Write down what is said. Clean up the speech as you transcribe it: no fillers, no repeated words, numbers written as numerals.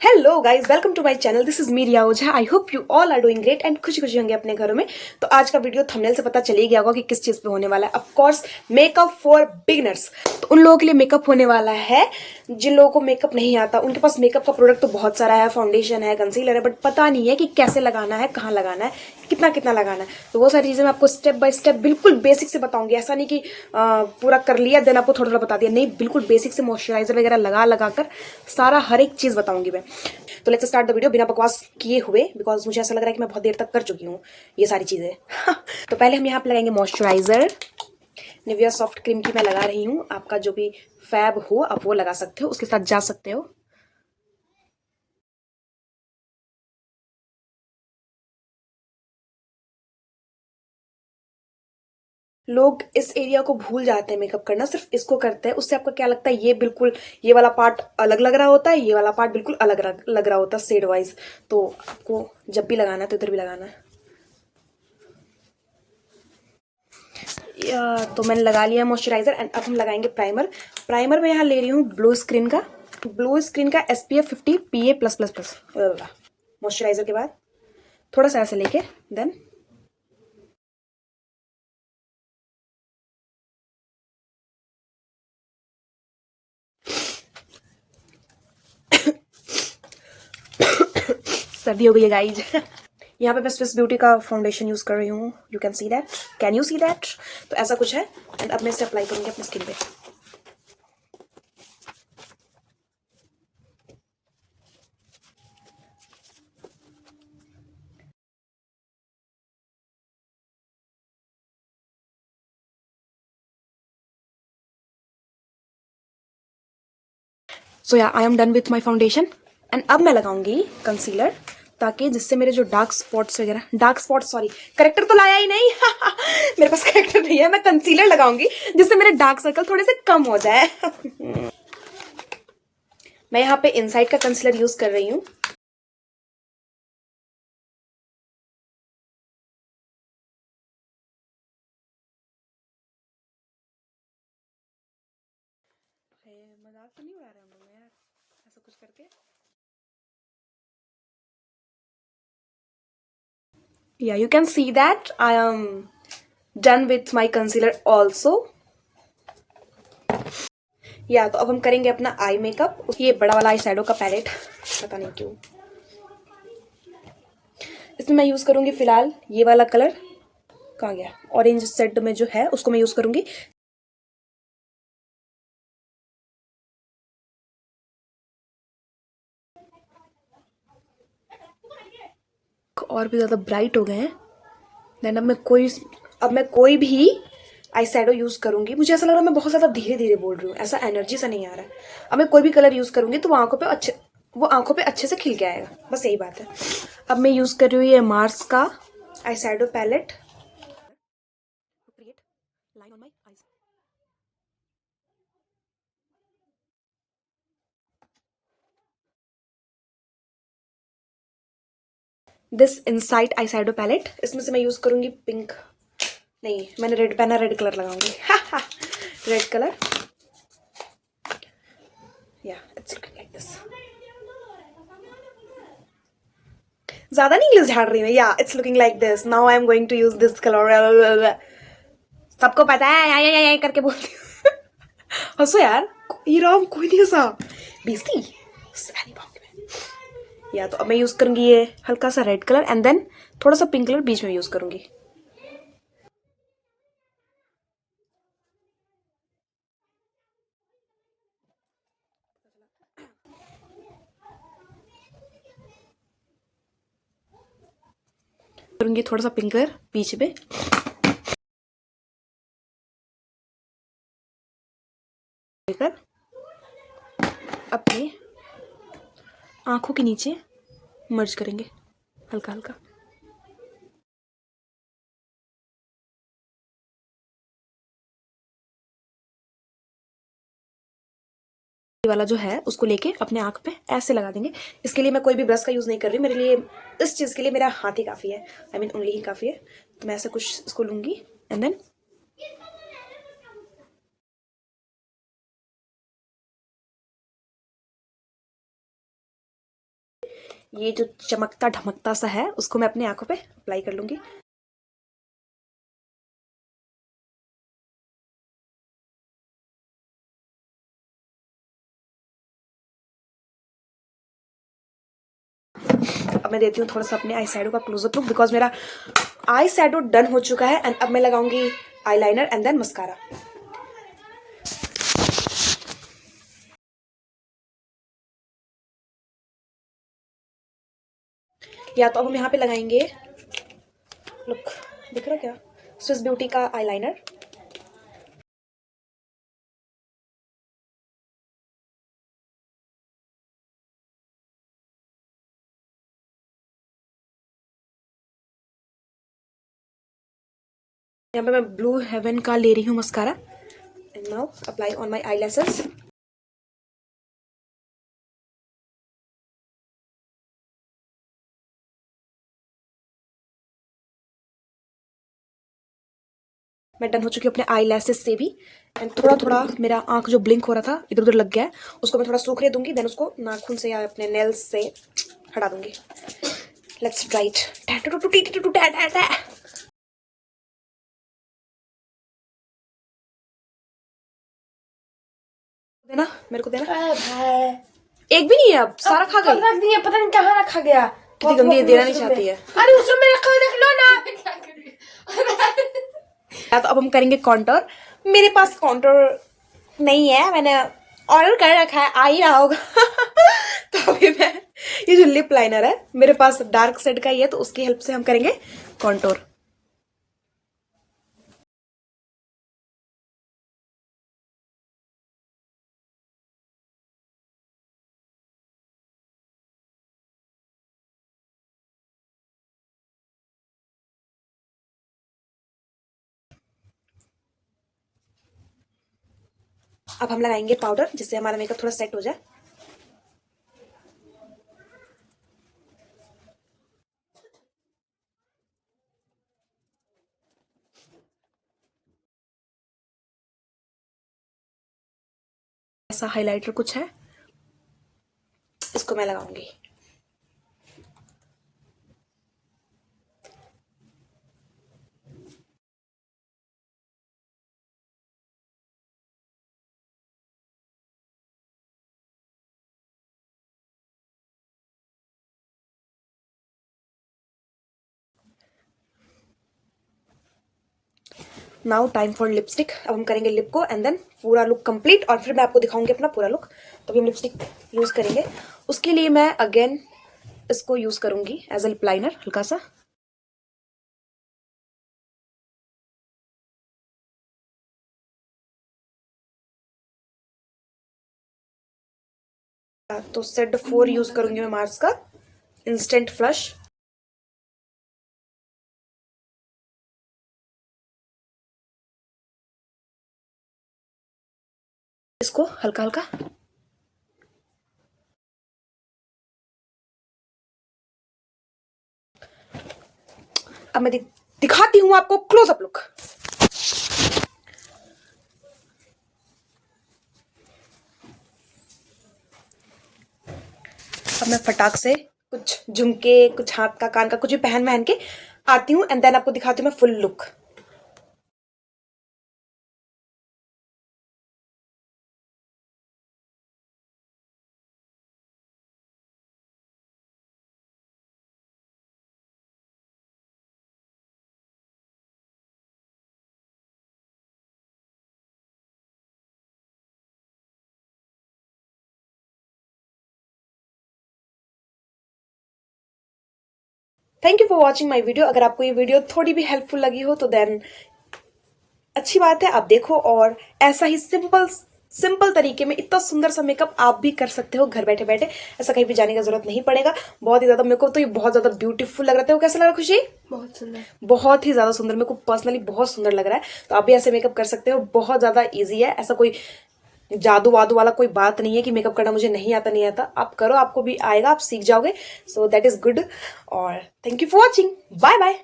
Hello guys, welcome to my channel. This is me Riya Ojha. I hope you all are doing great and खुशी खुशी होंगे अपने घरों में। तो आज का वीडियो थंबनेल से पता चल ही गया होगा कि किस चीज पे होने वाला है। Of course makeup for beginners. तो उन लोगों के लिए मेकअप होने वाला है जिन लोगों को मेकअप नहीं आता। उनके पास मेकअप का प्रोडक्ट तो बहुत सारा है, फाउंडेशन है, कंसीलर है, बट पता नहीं है कि कैसे लगाना है, कहाँ लगाना है, कितना कितना लगाना है। तो वो सारी चीजें मैं आपको स्टेप बाय स्टेप बिल्कुल बेसिक से बताऊंगी। ऐसा नहीं कि पूरा कर लिया देन आपको थोड़ा थोड़ा बता दिया, नहीं, बिल्कुल बेसिक से मॉइस्चराइजर वगैरह लगा लगा कर सारा हर एक चीज बताऊंगी मैं। तो लेट्स स्टार्ट द वीडियो बिना बकवास किए हुए, बिकॉज मुझे ऐसा लग रहा है कि मैं बहुत देर तक कर चुकी हूँ ये सारी चीजें। तो पहले हम यहाँ पे लगाएंगे मॉइस्चराइजर। निविया सॉफ्ट क्रीम की मैं लगा रही हूँ। आपका जो भी फैब हो आप वो लगा सकते हो, उसके साथ जा सकते हो। लोग इस एरिया को भूल जाते हैं मेकअप करना, सिर्फ इसको करते हैं। उससे आपको क्या लगता है, ये बिल्कुल ये वाला पार्ट अलग लग रहा होता है, ये वाला पार्ट बिल्कुल अलग लग रहा होता है शेड वाइज। तो आपको जब भी लगाना है तो इधर भी लगाना है। तो मैंने लगा लिया मॉइस्चराइजर एंड अब हम लगाएंगे प्राइमर। प्राइमर मैं यहाँ ले रही हूँ ब्लू स्क्रीन का। ब्लू स्क्रीन का SPF 50 PA+++। मॉइस्चराइजर के बाद थोड़ा सा ऐसे लेके देन सर्दी हो गई है गाइज। यहाँ पे मैं स्विस ब्यूटी का फाउंडेशन यूज कर रही हूँ। You can see that, can you see that? तो ऐसा कुछ है एंड अब मैं इसे अप्लाई करूंगी अपनी स्किन पे। सो या I am done with my foundation and अब मैं लगाऊंगी कंसीलर, ताकि जिससे मेरे जो डार्क स्पॉट्स वगैरह, डार्क स्पॉट सॉरी, करेक्टर तो लाया ही नहीं। मेरे पास करेक्टर नहीं है। मैं कंसीलर लगाऊंगी जिससे मेरे डार्क सर्कल थोड़े से कम हो जाए। मैं यहाँ पे इनसाइड का कंसीलर यूज कर रही हूँ। मजाक तो नहीं उड़ा रहे हम लोग यार, ऐसा कुछ करके। Yeah, you can see that I am done with my concealer also. या तो अब हम करेंगे अपना आई मेकअप। ये बड़ा वाला आई शैडो का पैलेट, पता नहीं क्यों इसमें मैं यूज करूंगी फिलहाल ये वाला कलर। कहाँ गया? ऑरेंज सेट में जो है उसको मैं यूज करूंगी। और भी ज्यादा ब्राइट हो गए हैं। देन अब मैं कोई भी आई शैडो यूज करूंगी। मुझे ऐसा लग रहा है मैं बहुत ज्यादा धीरे धीरे बोल रही हूँ, ऐसा एनर्जी सा नहीं आ रहा है। अब मैं कोई भी कलर यूज करूंगी तो वो आंखों पे अच्छे से खिल के आएगा, बस यही बात है। अब मैं यूज कर रही हूँ ये मार्स का eye shadow palette. Create line on my eyes. This inside eye shadow palette, इसमें से मैं यूज करूंगी पिंक, नहीं मैंने रेड पहना, रेड कलर लगाऊंगी। Red colour, yeah it's looking like this. ज्यादा नहीं इंग्लिश झाड़ रही मैं। Yeah it's looking like this. Now I am going to use this colour. सबको पता है, या करके बोलती हूँ। हंसो यार, ये राम कोई नहीं हंसा। बेइज्जती सारी बात में। या तो अब मैं यूज करूंगी ये हल्का सा रेड कलर एंड देन थोड़ा सा पिंक कलर बीच में यूज करूंगी। करूंगी थोड़ा सा पिंक कलर बीच में। लेकर अपने आंखों के नीचे मर्ज करेंगे हल्का हल्का। वाला जो है उसको लेके अपने आंख पे ऐसे लगा देंगे। इसके लिए मैं कोई भी ब्रश का यूज नहीं कर रही। मेरे लिए इस चीज के लिए मेरा हाथ ही काफी है, आई मीन उंगली ही काफी है। तो मैं ऐसे कुछ इसको लूंगी एंड देन ये जो चमकता ढमकता सा है उसको मैं अपनी आंखों पे अप्लाई कर लूंगी। अब मैं देती हूँ थोड़ा सा अपने आई शैडो का क्लोजअप लुक, बिकॉज मेरा आई शैडो डन हो चुका है। एंड अब मैं लगाऊंगी आईलाइनर एंड देन मस्कारा। या तो अब हम यहाँ पे लगाएंगे, लुक दिख रहा क्या, स्विस ब्यूटी का आईलाइनर। यहाँ पे मैं ब्लू हेवन का ले रही हूँ mascara. And now apply on my eyelashes. मैं डन हो चुकी हूँ अपने आई लैसेस से भी। एंड थोड़ा थोड़ा मेरा आंख जो ब्लिंक हो रहा था इधर उधर लग गया है, उसको मैं थोड़ा सूखने दूंगी, देन उसको नाखून से या अपने नेल्स से हटा दूंगी। Let's try it. देना मेरे को देना। एक भी नहीं है, अब सारा खा गई। रख दिया, पता नहीं कहाँ रखा गया। कितनी गंदी है, देना नहीं चाहती है। अरे उसमें मेरा रखा देख लो ना। या तो अब हम करेंगे कॉन्टोर। मेरे पास कॉन्टोर नहीं है, मैंने ऑर्डर कर रखा है, आ ही रहा होगा। तो अभी मैं ये जो लिप लाइनर है मेरे पास डार्क शेड का ही है, तो उसकी हेल्प से हम करेंगे कॉन्टोर। अब हम लगाएंगे पाउडर, जिससे हमारा मेकअप थोड़ा सेट हो जाए। ऐसा हाइलाइटर कुछ है, इसको मैं लगाऊंगी। Now time for lipstick. अब हम करेंगे लिप को एंड देन पूरा लुक कंप्लीट, और फिर मैं आपको दिखाऊंगी अपना पूरा लुक। तो अभी हम लिपस्टिक यूज करेंगे। उसके लिए मैं अगेन इसको यूज करूंगी एज अ लिप लाइनर हल्का सा। तो सेट 4 यूज करूंगी मैं मार्स का इंस्टेंट फ्लश। इसको हल्का हल्का। अब मैं दिखाती हूं आपको क्लोजअप लुक। अब मैं फटाक से कुछ झुमके, कुछ हाथ का कान का कुछ भी पहन के आती हूँ, एंड देन आपको दिखाती हूँ मैं full look. Thank you for watching my video. अगर आपको ये वीडियो थोड़ी भी हेल्पफुल लगी हो तो देन अच्छी बात है, आप देखो। और ऐसा ही सिंपल सिंपल तरीके में इतना सुंदर सा मेकअप आप भी कर सकते हो घर बैठे बैठे। ऐसा कहीं भी जाने का जरूरत नहीं पड़ेगा। बहुत ही ज्यादा मेरे को तो ये बहुत ज्यादा ब्यूटीफुल लग रहा था। वो कैसा लग रहा है खुशी? बहुत सुंदर, बहुत ही ज्यादा सुंदर, मेरे को पर्सनली बहुत सुंदर लग रहा है। तो आप भी ऐसे मेकअप कर सकते हो, बहुत ज्यादा इजी है। ऐसा कोई जादू वादू वाला कोई बात नहीं है कि मेकअप करना मुझे नहीं आता, नहीं आता। आप करो, आपको भी आएगा, आप सीख जाओगे। So that is good. और thank you for watching, bye bye.